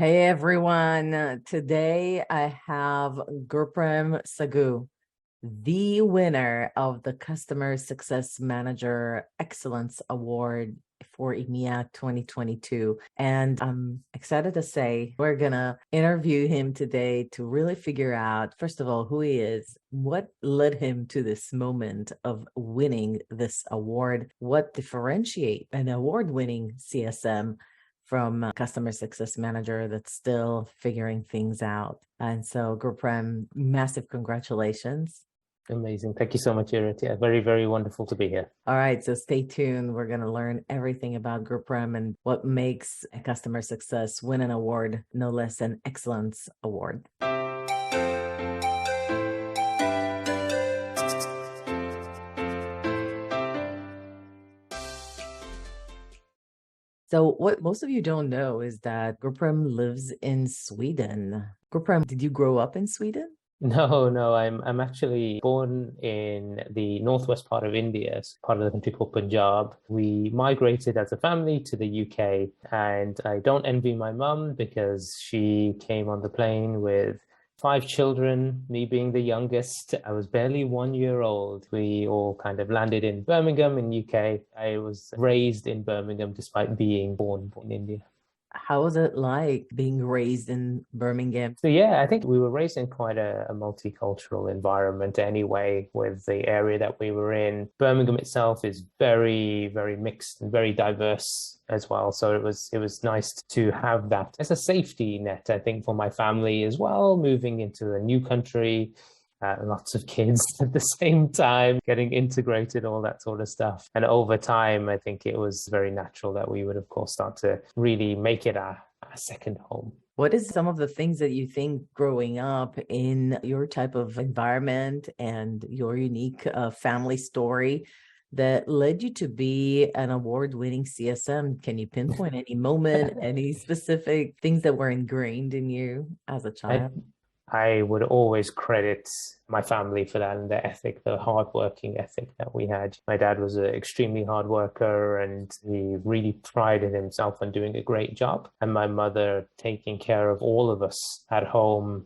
Hey everyone. Today I have Gurprem Sagoo, the winner of the Customer Success Manager Excellence Award for EMEA 2022. And I'm excited to say we're going to interview him today to really figure out, first of all, who he is, what led him to this moment of winning this award, what differentiate an award-winning CSM from a customer success manager that's still figuring things out. And so, Gurprem, massive congratulations. Amazing. Thank you so much, Irit. Yeah, very, very wonderful to be here. All right, so stay tuned. We're going to learn everything about Gurprem and what makes a customer success win an award, no less an excellence award. So what most of you don't know is that Gurprem lives in Sweden. Gurprem, did you grow up in Sweden? No, I'm actually born in the northwest part of India, part of the country called Punjab. We migrated as a family to the UK, and I don't envy my mum because she came on the plane with 5 children, me being the youngest. I was barely 1 year old. We all kind of landed in Birmingham in UK. I was raised in Birmingham despite being born in India. How was it like being raised in Birmingham? So yeah, I think we were raised in quite a multicultural environment anyway, with the area that we were in. Birmingham itself is very, very mixed and very diverse as well. So it was nice to have that as a safety net, I think, for my family as well, moving into a new country. Lots of kids at the same time, getting integrated, all that sort of stuff. And over time, I think it was very natural that we would, of course, start to really make it our second home. What is some of the things that you think growing up in your type of environment and your unique family story that led you to be an award-winning CSM? Can you pinpoint any moment, any specific things that were ingrained in you as a child? I would always credit my family for that and the ethic, the hardworking ethic that we had. My dad was an extremely hard worker and he really prided himself on doing a great job. And my mother taking care of all of us at home,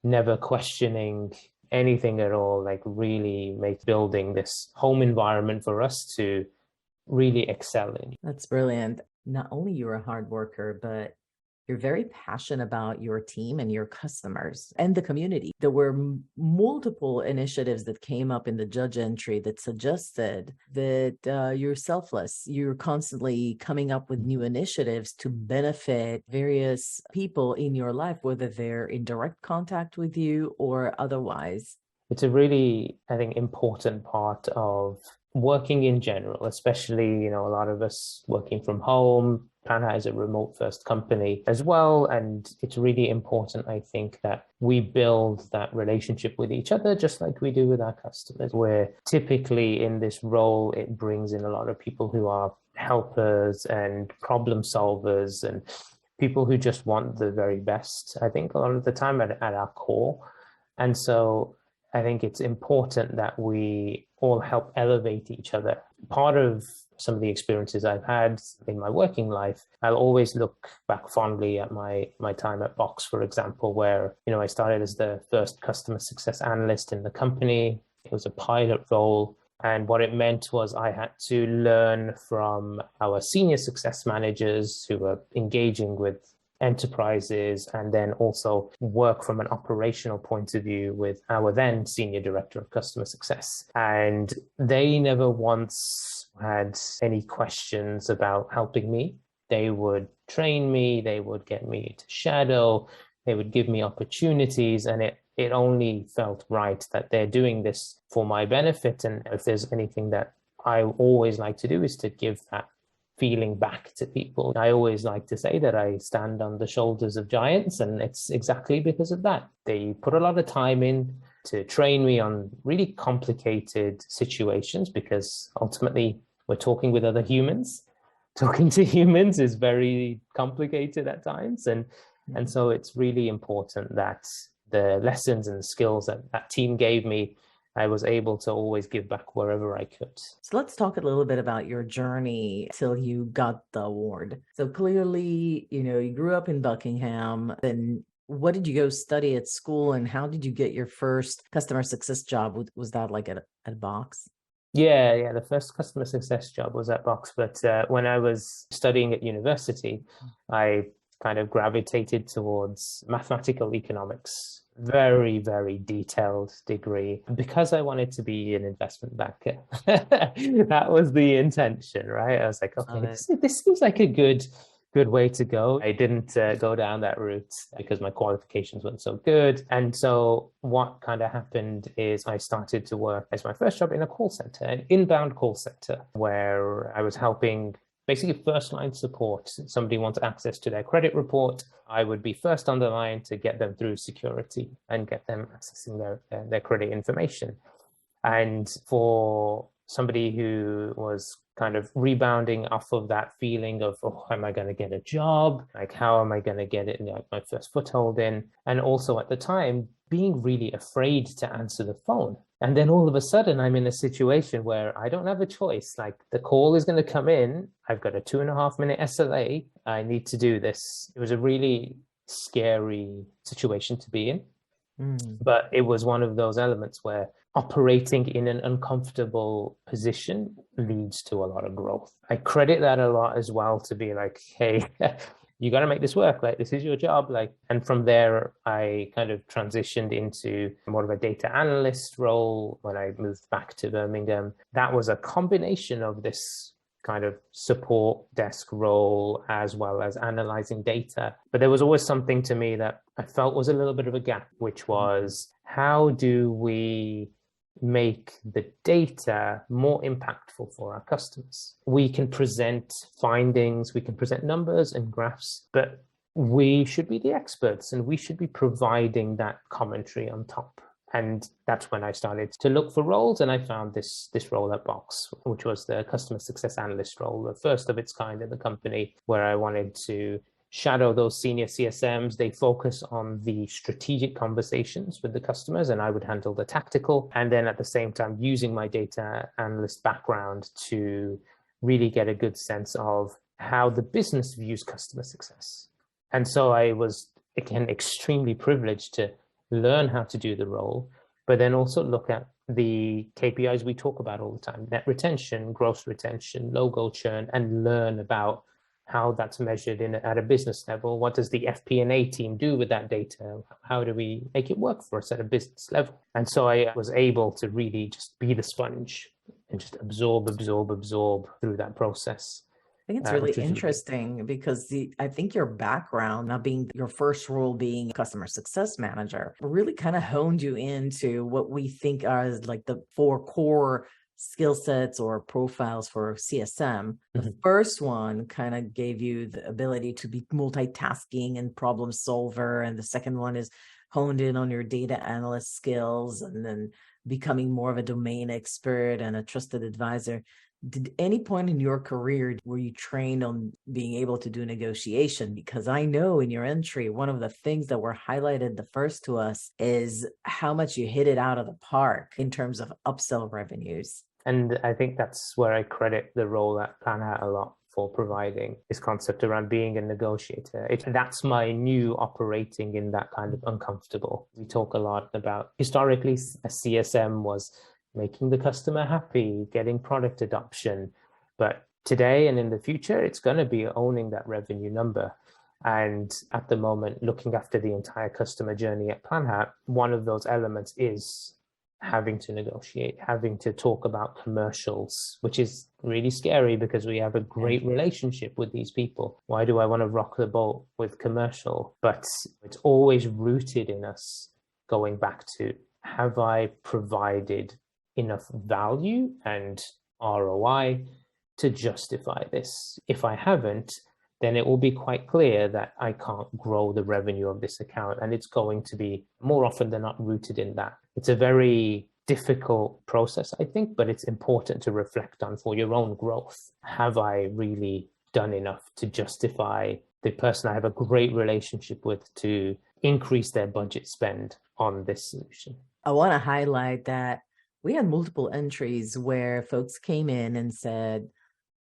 never questioning anything at all, like really building this home environment for us to really excel in. That's brilliant. Not only you're a hard worker, but you're very passionate about your team and your customers and the community. There were multiple initiatives that came up in the judge entry that suggested that you're selfless. You're constantly coming up with new initiatives to benefit various people in your life, whether they're in direct contact with you or otherwise. It's a really, I think, important part of working in general, especially, a lot of us working from home. Planhat is a remote first company as well. And it's really important, I think, that we build that relationship with each other, just like we do with our customers, where typically in this role, it brings in a lot of people who are helpers and problem solvers and people who just want the very best, I think, a lot of the time at our core. And so I think it's important that we all help elevate each other. Part of some of the experiences I've had in my working life, I'll always look back fondly at my time at Box, for example, where, I started as the first customer success analyst in the company. It was a pilot role. And what it meant was I had to learn from our senior success managers who were engaging with enterprises, and then also work from an operational point of view with our then senior director of customer success. And they never once had any questions about helping me. They would train me, they would get me to shadow, they would give me opportunities, and it only felt right that they're doing this for my benefit. And if there's anything that I always like to do is to give that feeling back to people. I always like to say that I stand on the shoulders of giants, and it's exactly because of that. They put a lot of time in to train me on really complicated situations, because ultimately we're talking with other humans. Talking to humans is very complicated at times. And so it's really important that the lessons and skills that team gave me I was able to always give back wherever I could. So let's talk a little bit about your journey till you got the award. So clearly, you grew up in Buckingham. Then what did you go study at school, and how did you get your first customer success job? Was that like at a box? Yeah. The first customer success job was at Box, but when I was studying at university, I kind of gravitated towards mathematical economics. Very, very detailed degree because I wanted to be an investment banker. That was the intention, right? I was like, okay, this seems like a good way to go. I didn't go down that route because my qualifications weren't so good. And so what kind of happened is I started to work as my first job in a call center, an inbound call center, where I was helping basically first line support. Somebody wants access to their credit report. I would be first on the line to get them through security and get them accessing their credit information. And for somebody who was kind of rebounding off of that feeling of, oh, am I going to get a job? Like, how am I going to get it, like my first foothold in? And also at the time, being really afraid to answer the phone. And then all of a sudden, I'm in a situation where I don't have a choice. Like, the call is going to come in. I've got a 2.5-minute SLA. I need to do this. It was a really scary situation to be in. But it was one of those elements where operating in an uncomfortable position leads to a lot of growth. I credit that a lot as well to be like, hey, you got to make this work. Like, this is your job. Like, and from there, I kind of transitioned into more of a data analyst role when I moved back to Birmingham. That was a combination of this kind of support desk role as well as analyzing data. But there was always something to me that I felt was a little bit of a gap, which was, how do we make the data more impactful for our customers? We can present findings, we can present numbers and graphs, but we should be the experts and we should be providing that commentary on top. And that's when I started to look for roles, and I found this role at Box, which was the customer success analyst role, the first of its kind in the company, where I wanted to shadow those senior CSMs. They focus on the strategic conversations with the customers, and I would handle the tactical. And then at the same time, using my data analyst background to really get a good sense of how the business views customer success. And so I was, again, extremely privileged to learn how to do the role, but then also look at the KPIs we talk about all the time: net retention, gross retention, logo churn, and learn about how that's measured at a business level. What does the FP&A team do with that data? How do we make it work for us at a business level? And so I was able to really just be the sponge and just absorb through that process. I think it's really interesting because I think your background, not being your first role being customer success manager, really kind of honed you into what we think are as like the 4 core skill sets or profiles for CSM. The first one kind of gave you the ability to be multitasking and problem solver. And the second one is honed in on your data analyst skills and then becoming more of a domain expert and a trusted advisor. Did any point in your career were you trained on being able to do negotiation? Because I know in your entry, one of the things that were highlighted the first to us is how much you hit it out of the park in terms of upsell revenues. And I think that's where I credit the role at Planhat a lot for providing this concept around being a negotiator. That's my new operating in that kind of uncomfortable. We talk a lot about historically a CSM was making the customer happy, getting product adoption. But today and in the future, it's going to be owning that revenue number. And at the moment, looking after the entire customer journey at Planhat, one of those elements is having to negotiate, having to talk about commercials, which is really scary because we have a great relationship with these people. Why do I want to rock the boat with commercial? But it's always rooted in us going back to, have I provided enough value and ROI to justify this? If I haven't, then it will be quite clear that I can't grow the revenue of this account. And it's going to be more often than not rooted in that. It's a very difficult process, I think, but it's important to reflect on for your own growth. Have I really done enough to justify the person I have a great relationship with to increase their budget spend on this solution? I want to highlight that We had multiple entries where folks came in and said,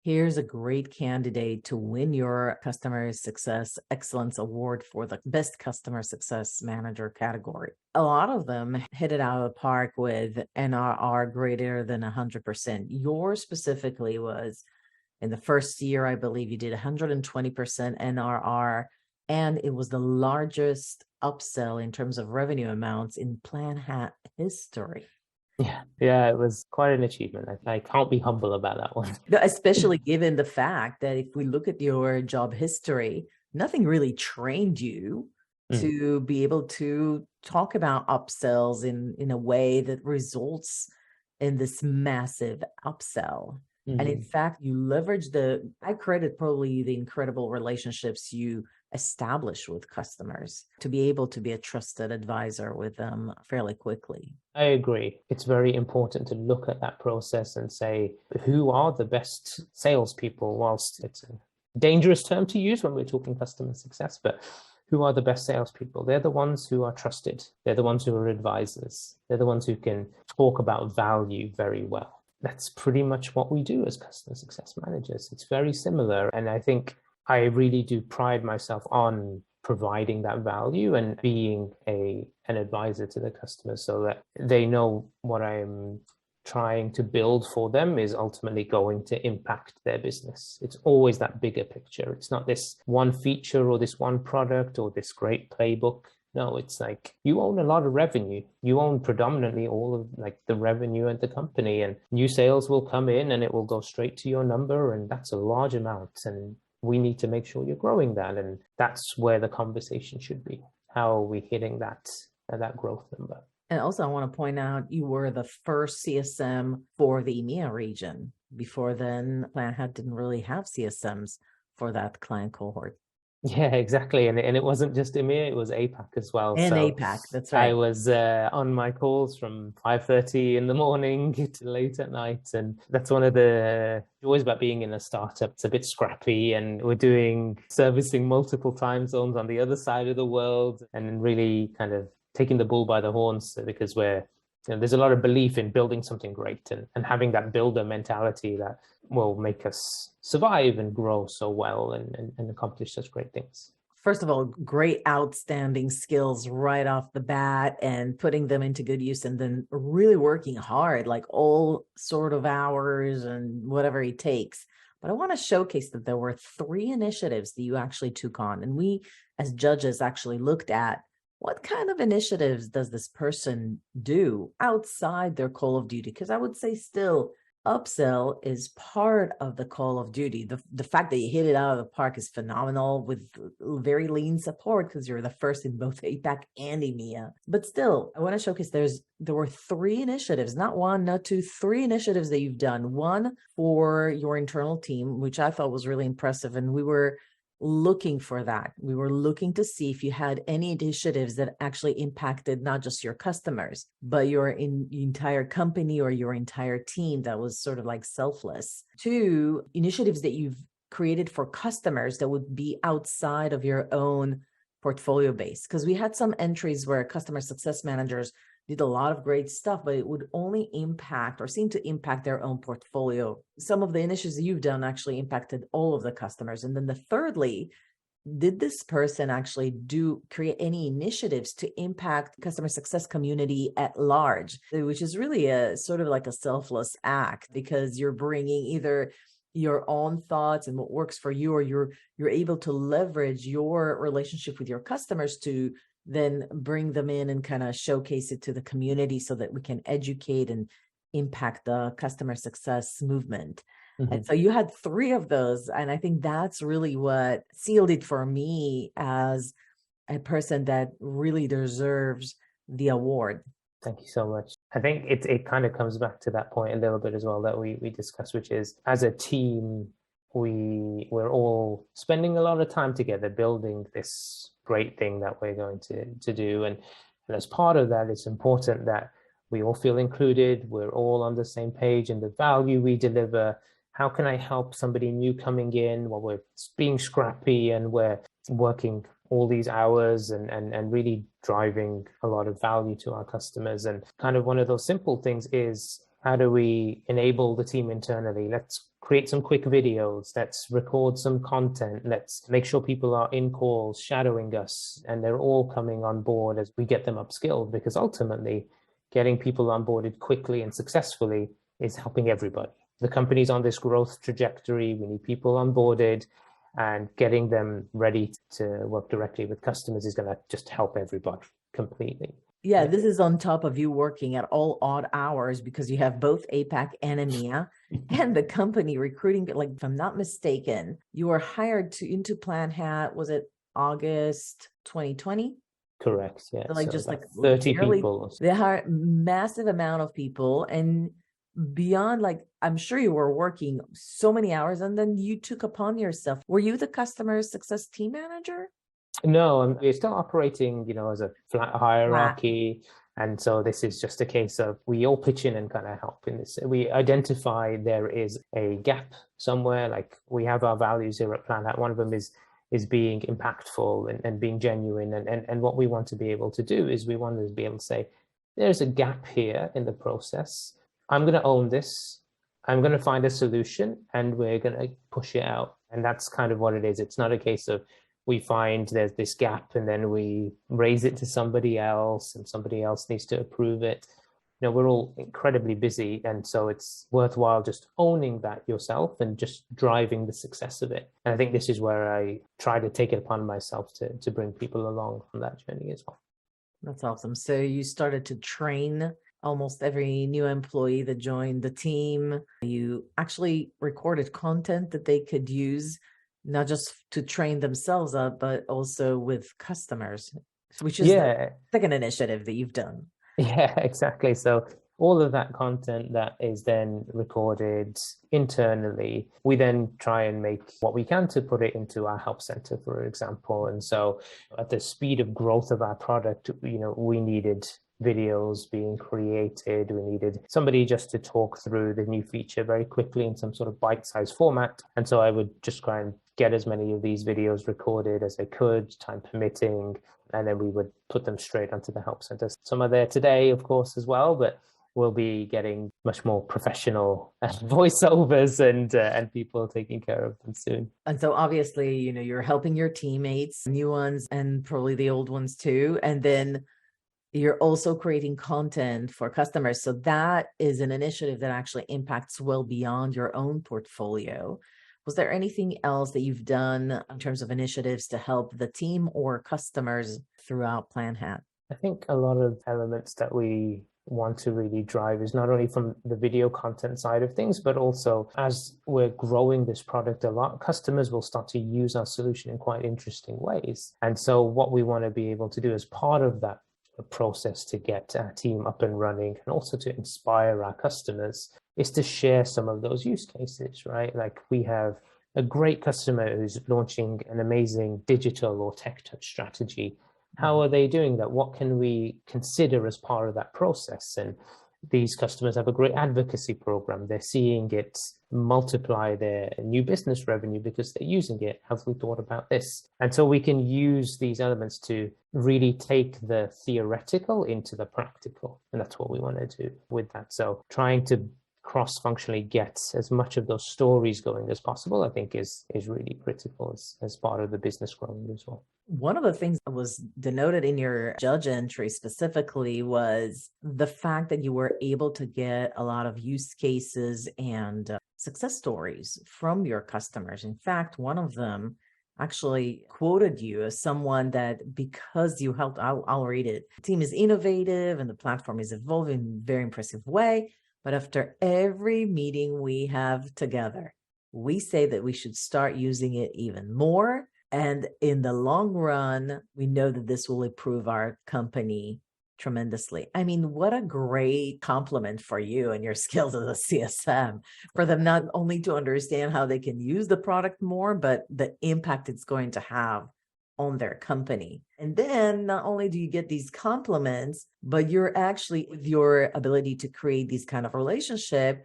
here's a great candidate to win your customer success excellence award for the best customer success manager category. A lot of them hit it out of the park with NRR greater than 100%. Yours specifically was in the first year, I believe you did 120% NRR, and it was the largest upsell in terms of revenue amounts in Planhat history. Yeah, it was quite an achievement. I can't be humble about that one. Especially given the fact that if we look at your job history, nothing really trained you to be able to talk about upsells in a way that results in this massive upsell. And in fact, you leverage I credit probably the incredible relationships you establish with customers to be able to be a trusted advisor with them fairly quickly. I agree. It's very important to look at that process and say, who are the best salespeople? Whilst it's a dangerous term to use when we're talking customer success, but who are the best salespeople? They're the ones who are trusted. They're the ones who are advisors. They're the ones who can talk about value very well. That's pretty much what we do as customer success managers. It's very similar. And I think I really do pride myself on providing that value and being an advisor to the customers so that they know what I'm trying to build for them is ultimately going to impact their business. It's always that bigger picture. It's not this one feature or this one product or this great playbook. No, it's like you own a lot of revenue. You own predominantly all of like the revenue at the company, and new sales will come in and it will go straight to your number, and that's a large amount. And we need to make sure you're growing that, and that's where the conversation should be. How are we hitting that growth number? And also, I want to point out you were the first CSM for the EMEA region. Before then, Planhat didn't really have CSMs for that client cohort. Yeah, exactly. And it wasn't just EMEA, it was APAC as well. And so APAC, that's right. I was on my calls from 5:30 in the morning to late at night. And that's one of the joys about being in a startup. It's a bit scrappy, and we're servicing multiple time zones on the other side of the world, and really kind of taking the bull by the horns, because there's a lot of belief in building something great and having that builder mentality that will make us survive and grow so well and accomplish such great things. First of all, great, outstanding skills right off the bat and putting them into good use, and then really working hard, like all sort of hours and whatever it takes. But I want to showcase that there were 3 initiatives that you actually took on. And we, as judges, actually looked at what kind of initiatives does this person do outside their call of duty? Because I would say still upsell is part of the call of duty. The fact that you hit it out of the park is phenomenal with very lean support because you're the first in both APAC and EMEA. But still, I want to showcase there were 3 initiatives, not 1, not 2, 3 initiatives that you've done. 1 for your internal team, which I thought was really impressive. And we were looking for that. We were looking to see if you had any initiatives that actually impacted not just your customers, but your entire company or your entire team that was sort of like selfless. 2, initiatives that you've created for customers that would be outside of your own portfolio base. Because we had some entries where customer success managers did a lot of great stuff, but it would only impact or seem to impact their own portfolio. Some of the initiatives you've done actually impacted all of the customers. And then thirdly, did this person actually create any initiatives to impact customer success community at large, which is really a sort of like a selfless act, because you're bringing either your own thoughts and what works for you, or you're able to leverage your relationship with your customers to then bring them in and kind of showcase it to the community so that we can educate and impact the customer success movement. Mm-hmm. And so you had 3 of those. And I think that's really what sealed it for me as a person that really deserves the award. Thank you so much. I think it kind of comes back to that point a little bit as well that we discussed, which is as a team, we're all spending a lot of time together building this great thing that we're going to do. And as part of that, it's important that we all feel included. We're all on the same page and the value we deliver. How can I help somebody new coming in while we're being scrappy and we're working all these hours and really driving a lot of value to our customers. And kind of one of those simple things is, how do we enable the team internally? Let's create some quick videos. Let's record some content. Let's make sure people are in calls, shadowing us, and they're all coming on board as we get them upskilled, because ultimately getting people onboarded quickly and successfully is helping everybody. The company's on this growth trajectory. We need people onboarded, and getting them ready to work directly with customers is going to just help everybody completely. Yeah, this is on top of you working at all odd hours, because you have both APAC and EMEA and the company recruiting. Like, if I'm not mistaken, you were hired into Planhat, was it August 2020? Correct. Yeah. So like, so just like 30 barely, people. they hired massive amount of people, and beyond, like, I'm sure you were working so many hours, and then you took upon yourself. Were you the customer success team manager? No, we're still operating, as a flat hierarchy. Flat. And so this is just a case of we all pitch in and kind of help in this. We identify there is a gap somewhere. Like, we have our values here at Planhat. One of them is being impactful and being genuine. And what we want to be able to do is we want to be able to say, there's a gap here in the process. I'm going to own this. I'm going to find a solution, and we're going to push it out. And that's kind of what it is. It's not a case of we find there's this gap and then we raise it to somebody else and somebody else needs to approve it. We're all incredibly busy. And so it's worthwhile just owning that yourself and just driving the success of it. And I think this is where I try to take it upon myself to bring people along on that journey as well. That's awesome. So you started to train almost every new employee that joined the team. You actually recorded content that they could use, not just to train themselves up, but also with customers, which is the second initiative that you've done. Yeah, exactly. So all of that content that is then recorded internally, we then try and make what we can to put it into our help center, for example. And so at the speed of growth of our product, we needed videos being created. We needed somebody just to talk through the new feature very quickly in some sort of bite-sized format. And so I would just try and get as many of these videos recorded as I could, time permitting, and then we would put them straight onto the help center. Some are there today, of course, as well, but we'll be getting much more professional voiceovers and people taking care of them soon. And so obviously, you're helping your teammates, new ones, and probably the old ones too. And then you're also creating content for customers. So that is an initiative that actually impacts well beyond your own portfolio. Was there anything else that you've done in terms of initiatives to help the team or customers throughout Planhat? I think a lot of elements that we want to really drive is not only from the video content side of things, but also as we're growing this product a lot, customers will start to use our solution in quite interesting ways. And so what we want to be able to do as part of that process to get our team up and running and also to inspire our customers is to share some of those use cases, right? Like, we have a great customer who's launching an amazing digital or tech touch strategy. How are they doing that? What can we consider as part of that process? And these customers have a great advocacy program. They're seeing it multiply their new business revenue because they're using it. Have we thought about this? And so we can use these elements to really take the theoretical into the practical. And that's what we want to do with that. So trying to cross-functionally get as much of those stories going as possible, I think is really critical as part of the business growing as well. One of the things that was denoted in your judge entry specifically was the fact that you were able to get a lot of use cases and success stories from your customers. In fact, one of them actually quoted you as someone that, because you helped, I'll read it. The team is innovative and the platform is evolving in a very impressive way. But after every meeting we have together, we say that we should start using it even more. And in the long run, we know that this will improve our company tremendously. I mean, what a great compliment for you and your skills as a CSM, for them not only to understand how they can use the product more, but the impact it's going to have on their company. And then not only do you get these compliments, but you're actually, with your ability to create these kind of relationship,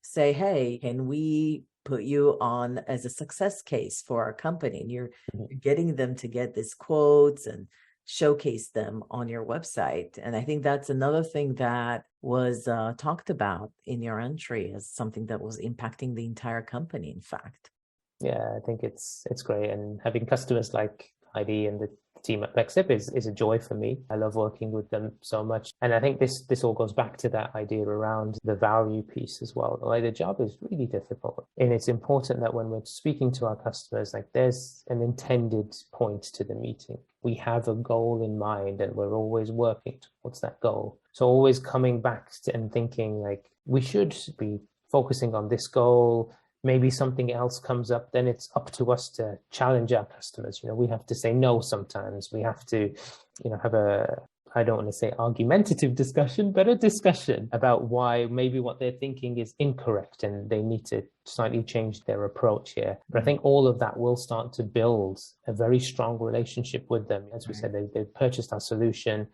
say, hey, can we put you on as a success case for our company, and you're getting them to get these quotes and showcase them on your website. And I think that's another thing that was talked about in your entry as something that was impacting the entire company, in fact. Yeah, I think it's great. And having customers like Heidi and the team at PlexSip is a joy for me. I love working with them so much. And I think this all goes back to that idea around the value piece as well. Like, the job is really difficult. And it's important that when we're speaking to our customers, like, there's an intended point to the meeting. We have a goal in mind and we're always working towards that goal. So always coming back to and thinking, like, we should be focusing on this goal. Maybe something else comes up, then it's up to us to challenge our customers. We have to say no sometimes. We have to, have I don't want to say argumentative discussion, but a discussion about why maybe what they're thinking is incorrect and they need to slightly change their approach here. But I think all of that will start to build a very strong relationship with them. As we said, they've purchased our solution.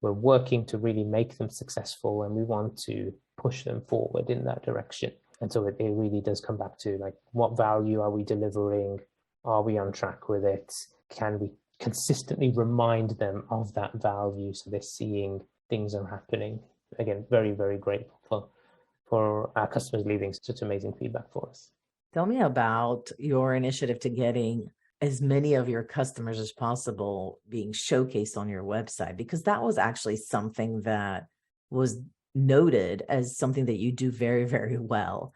We're working to really make them successful, and we want to push them forward in that direction. And so it really does come back to, like, what value are we delivering? Are we on track with it? Can we consistently remind them of that value so they're seeing things are happening? Again, very, very grateful for our customers leaving such amazing feedback for us. Tell me about your initiative to getting as many of your customers as possible being showcased on your website, because that was actually something that was noted as something that you do very, very well.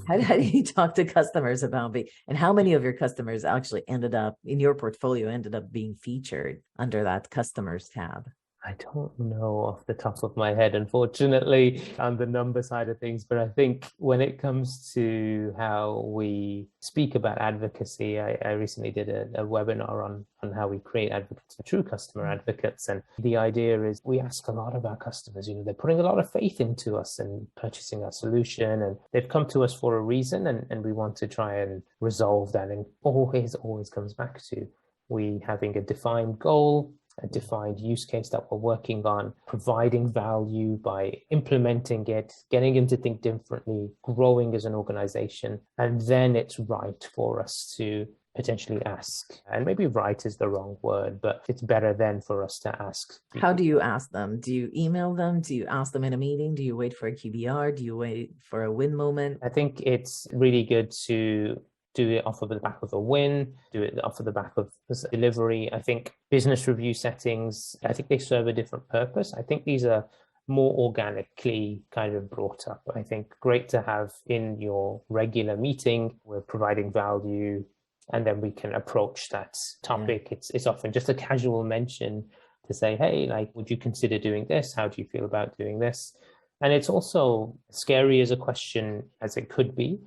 How do you talk to customers about and how many of your customers actually ended up in your portfolio, ended up being featured under that customers tab? I don't know off the top of my head, unfortunately, on the number side of things. But I think when it comes to how we speak about advocacy, I recently did a webinar on how we create advocates for true customer advocates. And the idea is we ask a lot of our customers, they're putting a lot of faith into us and purchasing our solution. And they've come to us for a reason, and we want to try and resolve that. And always comes back to we having a defined goal, a defined use case that we're working on, providing value by implementing it, getting them to think differently, growing as an organization. And then it's right for us to potentially ask. And maybe right is the wrong word, but it's better then for us to ask. How do you ask them? Do you email them? Do you ask them in a meeting? Do you wait for a QBR? Do you wait for a win moment? I think it's really good to do it off of the back of a win, do it off of the back of delivery. I think business review settings, I think they serve a different purpose. I think these are more organically kind of brought up. I think great to have in your regular meeting. We're providing value, and then we can approach that topic. Yeah. It's often just a casual mention to say, hey, like, would you consider doing this? How do you feel about doing this? And it's also scary as a question as it could be.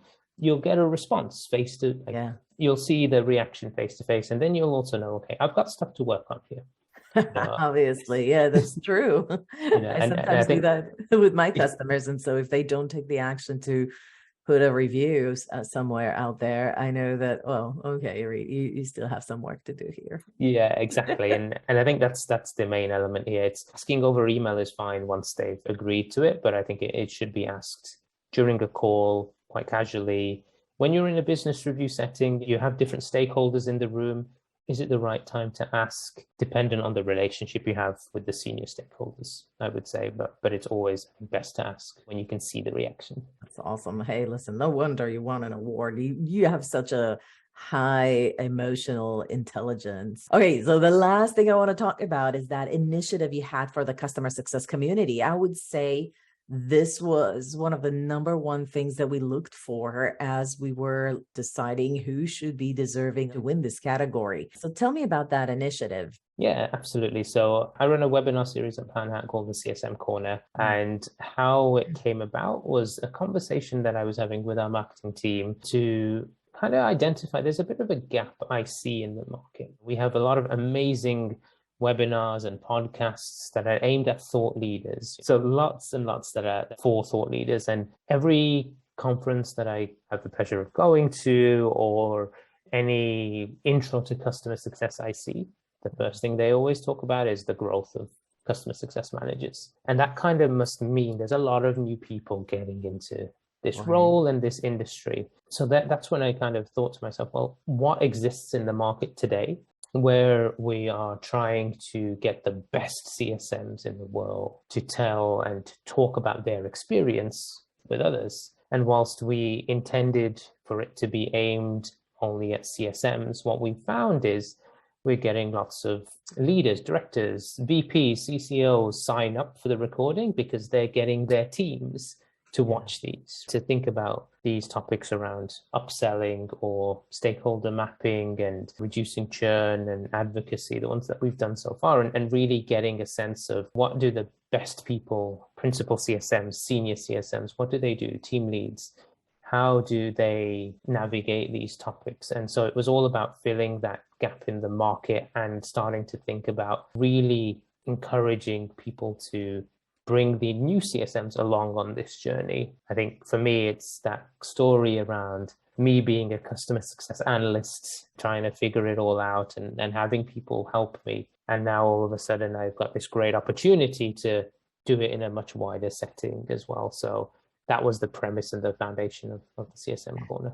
You'll get a response you'll see the reaction face to face, and then you'll also know, okay, I've got stuff to work on here. Obviously, yeah, that's true. I sometimes do that with my customers, and so if they don't take the action to put a review somewhere out there, I know that, well, okay, you still have some work to do here. Yeah, exactly. and I think that's the main element here. It's asking over email is fine once they've agreed to it, but I think it should be asked during a call, quite casually. When you're in a business review setting, you have different stakeholders in the room. Is it the right time to ask? Dependent on the relationship you have with the senior stakeholders, I would say, but it's always best to ask when you can see the reaction. That's awesome. Hey, listen, no wonder you won an award. You have such a high emotional intelligence. Okay, so the last thing I want to talk about is that initiative you had for the customer success community. I would say this was one of the number one things that we looked for as we were deciding who should be deserving to win this category. So tell me about that initiative. Yeah, absolutely. So I run a webinar series at Planhat called the CSM Corner. And how it came about was a conversation that I was having with our marketing team to kind of identify there's a bit of a gap I see in the market. We have a lot of amazing webinars and podcasts that are aimed at thought leaders. So lots and lots that are for thought leaders. And every conference that I have the pleasure of going to, or any intro to customer success I see, the first thing they always talk about is the growth of customer success managers. And that kind of must mean there's a lot of new people getting into this Right. role and this industry. So that's when I kind of thought to myself, well, what exists in the market today where we are trying to get the best CSMs in the world to tell and to talk about their experience with others. And whilst we intended for it to be aimed only at CSMs, what we found is we're getting lots of leaders, directors, VPs, CCOs sign up for the recording because they're getting their teams to watch these, to think about these topics around upselling or stakeholder mapping and reducing churn and advocacy, the ones that we've done so far, and really getting a sense of what do the best people, principal CSMs, senior CSMs, what do they do, team leads, how do they navigate these topics? And so it was all about filling that gap in the market and starting to think about really encouraging people to bring the new CSMs along on this journey. I think for me, it's that story around me being a customer success analyst, trying to figure it all out and having people help me. And now all of a sudden, I've got this great opportunity to do it in a much wider setting as well. So that was the premise and the foundation of the CSM Corner.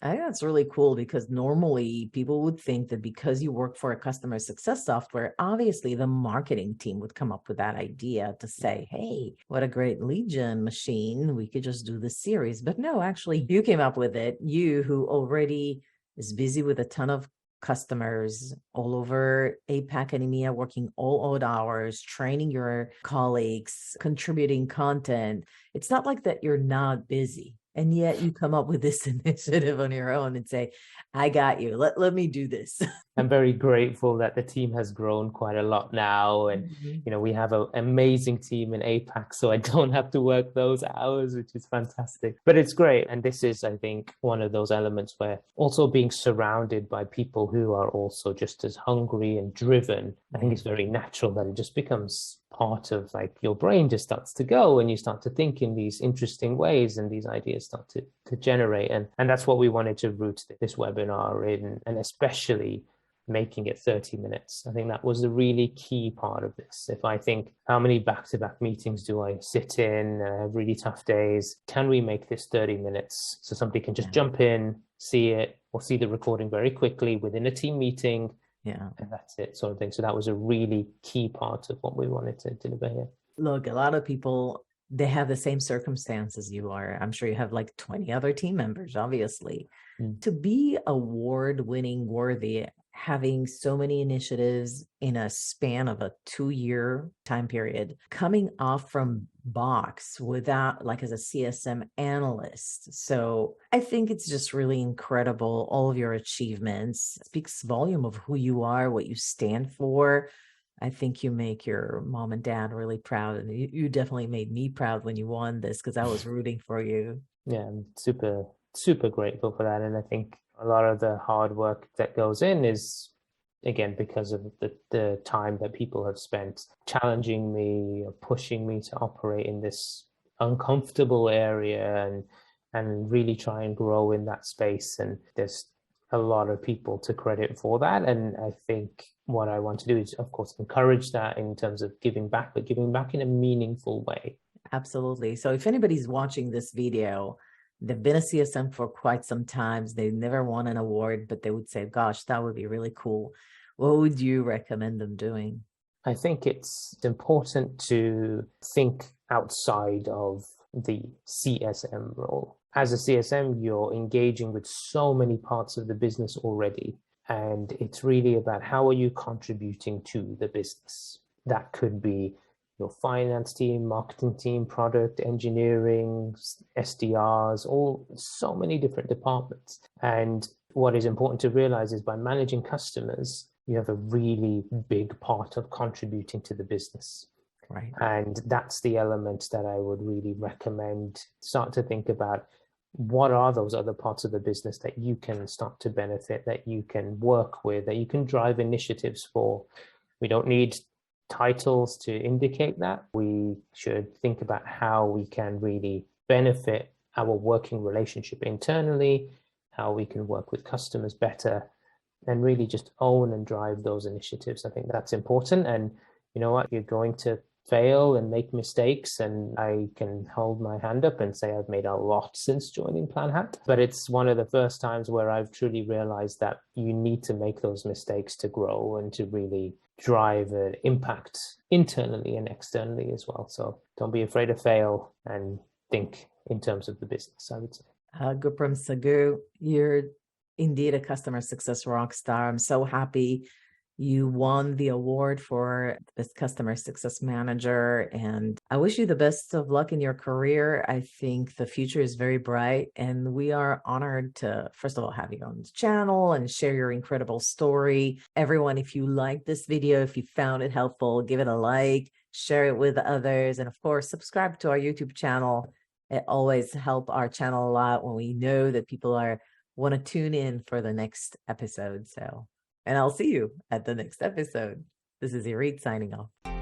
I think that's really cool because normally people would think that because you work for a customer success software, obviously the marketing team would come up with that idea to say, hey, what a great lead gen machine. We could just do this series. But no, actually, you came up with it. You, who already is busy with a ton of customers all over APAC and EMEA, working all odd hours, training your colleagues, contributing content. It's not like that you're not busy. And yet you come up with this initiative on your own and say, I got you. Let me do this. I'm very grateful that the team has grown quite a lot now. And, we have an amazing team in APAC, so I don't have to work those hours, which is fantastic. But it's great. And this is, I think, one of those elements where also being surrounded by people who are also just as hungry and driven, I think it's very natural that it just becomes part of like your brain just starts to go and you start to think in these interesting ways and these ideas start to generate. And that's what we wanted to root this webinar in, and especially making it 30 minutes. I think that was a really key part of this. If I think how many back-to-back meetings do I sit in, have really tough days, can we make this 30 minutes so somebody can just jump in, see it, or see the recording very quickly within a team meeting? Yeah. And that's it, sort of thing. So that was a really key part of what we wanted to deliver here. Look, a lot of people, they have the same circumstances you are. I'm sure you have like 20 other team members, obviously. To be award-winning worthy, having so many initiatives in a span of a 2-year time period, coming off from box without, like, as a CSM analyst. So I think it's just really incredible. All of your achievements speaks volume of who you are, what you stand for. I think you make your mom and dad really proud. And you definitely made me proud when you won this because I was rooting for you. Yeah, I'm super grateful for that. And I think a lot of the hard work that goes in is, again, because of the time that people have spent challenging me or pushing me to operate in this uncomfortable area and really try and grow in that space. And there's a lot of people to credit for that. And I think what I want to do is, of course, encourage that in terms of giving back, but giving back in a meaningful way. Absolutely. So if anybody's watching this video, they've been a CSM for quite some time, they've never won an award, but they would say, gosh, that would be really cool. What would you recommend them doing? I think it's important to think outside of the CSM role. As a CSM, you're engaging with so many parts of the business already. And it's really about how are you contributing to the business. That could be your finance team, marketing team, product, engineering, SDRs, so many different departments. And what is important to realize is by managing customers, you have a really big part of contributing to the business. Right. And that's the element that I would really recommend. Start to think about what are those other parts of the business that you can start to benefit, that you can work with, that you can drive initiatives for. We don't need titles to indicate that. We should think about how we can really benefit our working relationship internally, how we can work with customers better, and really just own and drive those initiatives. I think that's important. And you know what? You're going to fail and make mistakes, and I can hold my hand up and say I've made a lot since joining Planhat. But it's one of the first times where I've truly realized that you need to make those mistakes to grow and to really drive an impact internally and externally as well. So don't be afraid to fail and think in terms of the business, I would say. Gurprem Sagoo, you're indeed a customer success rock star. I'm so happy you won the award for this customer success manager, and I wish you the best of luck in your career. I think the future is very bright, and we are honored to, first of all, have you on the channel and share your incredible story. Everyone, if you like this video, if you found it helpful, give it a like, share it with others, and of course, subscribe to our YouTube channel. It always helps our channel a lot when we know that people want to tune in for the next episode. And I'll see you at the next episode. This is Irit signing off.